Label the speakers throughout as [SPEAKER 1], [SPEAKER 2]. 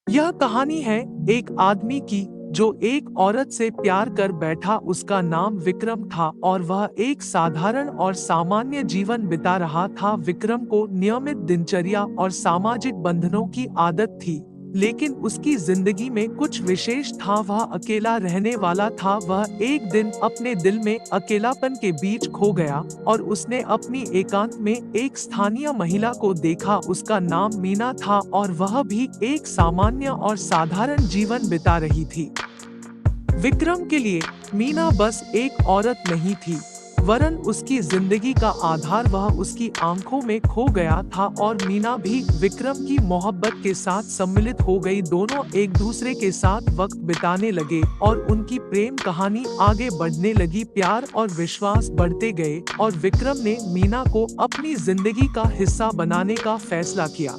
[SPEAKER 1] यह कहानी है एक आदमी की जो एक औरत से प्यार कर बैठा। उसका नाम विक्रम था और वह एक साधारण और सामान्य जीवन बिता रहा था। विक्रम को नियमित दिनचर्या और सामाजिक बंधनों की आदत थी, लेकिन उसकी जिंदगी में कुछ विशेष था। वह अकेला रहने वाला था। वह एक दिन अपने दिल में अकेलापन के बीच खो गया और उसने अपनी एकांत में एक स्थानीय महिला को देखा। उसका नाम मीना था और वह भी एक सामान्य और साधारण जीवन बिता रही थी। विक्रम के लिए मीना बस एक औरत नहीं थी, वरन उसकी जिंदगी का आधार। वह उसकी आंखों में खो गया था और मीना भी विक्रम की मोहब्बत के साथ सम्मिलित हो गई। दोनों एक दूसरे के साथ वक्त बिताने लगे और उनकी प्रेम कहानी आगे बढ़ने लगी। प्यार और विश्वास बढ़ते गए और विक्रम ने मीना को अपनी जिंदगी का हिस्सा बनाने का फैसला किया।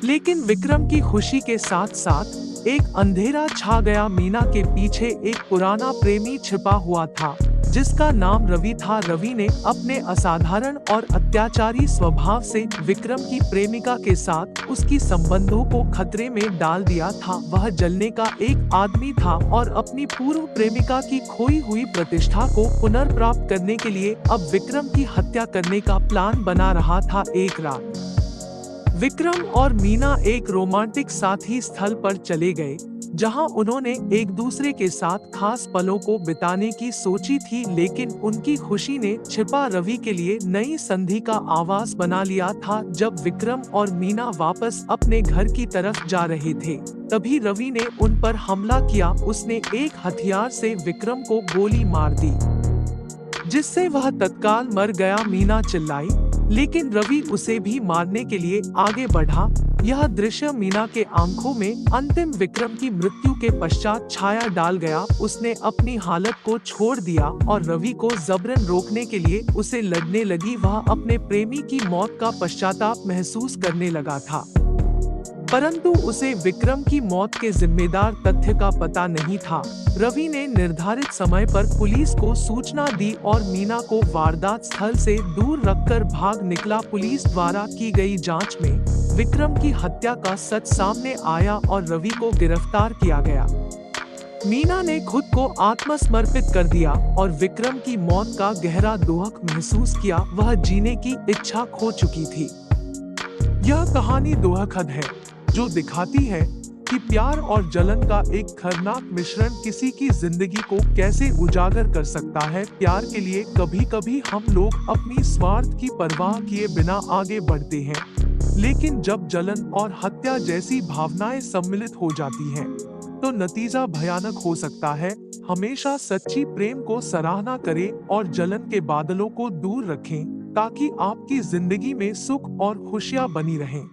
[SPEAKER 1] लेकिन विक्रम की खुशी के साथ साथ एक अंधेरा छा गया। मीना के पीछे एक पुराना प्रेमी छिपा हुआ था, जिसका नाम रवि था। रवि ने अपने असाधारण और अत्याचारी स्वभाव से विक्रम की प्रेमिका के साथ उसकी संबंधों को खतरे में डाल दिया था। वह जलने का एक आदमी था और अपनी पूर्व प्रेमिका की खोई हुई प्रतिष्ठा को पुनर्प्राप्त करने के लिए अब विक्रम की हत्या करने का प्लान बना रहा था। एक रात विक्रम और मीना एक रोमांटिक साथी स्थल पर चले गए, जहां उन्होंने एक दूसरे के साथ खास पलों को बिताने की सोची थी। लेकिन उनकी खुशी ने छिपा रवि के लिए नई संधि का आवास बना लिया था। जब विक्रम और मीना वापस अपने घर की तरफ जा रहे थे, तभी रवि ने उन पर हमला किया। उसने एक हथियार से विक्रम को गोली मार दी, जिससे वह तत्काल मर गया। मीना चिल्लाई, लेकिन रवि उसे भी मारने के लिए आगे बढ़ा। यह दृश्य मीना के आंखों में अंतिम विक्रम की मृत्यु के पश्चात छाया डाल गया। उसने अपनी हालत को छोड़ दिया और रवि को जबरन रोकने के लिए उसे लड़ने लगी। वह अपने प्रेमी की मौत का पश्चाताप महसूस करने लगा था, परंतु उसे विक्रम की मौत के जिम्मेदार तथ्य का पता नहीं था। रवि ने निर्धारित समय पर पुलिस को सूचना दी और मीना को वारदात स्थल से दूर रखकर भाग निकला। पुलिस द्वारा की गई जांच में विक्रम की हत्या का सच सामने आया और रवि को गिरफ्तार किया गया। मीना ने खुद को आत्मसमर्पित कर दिया और विक्रम की मौत का गहरा दुख महसूस किया। वह जीने की इच्छा खो चुकी थी। यह कहानी दुखद है, जो दिखाती है कि प्यार और जलन का एक खतरनाक मिश्रण किसी की जिंदगी को कैसे उजागर कर सकता है। प्यार के लिए कभी-कभी हम लोग अपनी स्वार्थ की परवाह किए बिना आगे बढ़ते हैं, लेकिन जब जलन और हत्या जैसी भावनाएं सम्मिलित हो जाती हैं, तो नतीजा भयानक हो सकता है। हमेशा सच्ची प्रेम को सराहना करें और जलन के बादलों को दूर रखें, ताकि आपकी जिंदगी में सुख और खुशियां बनी रहें।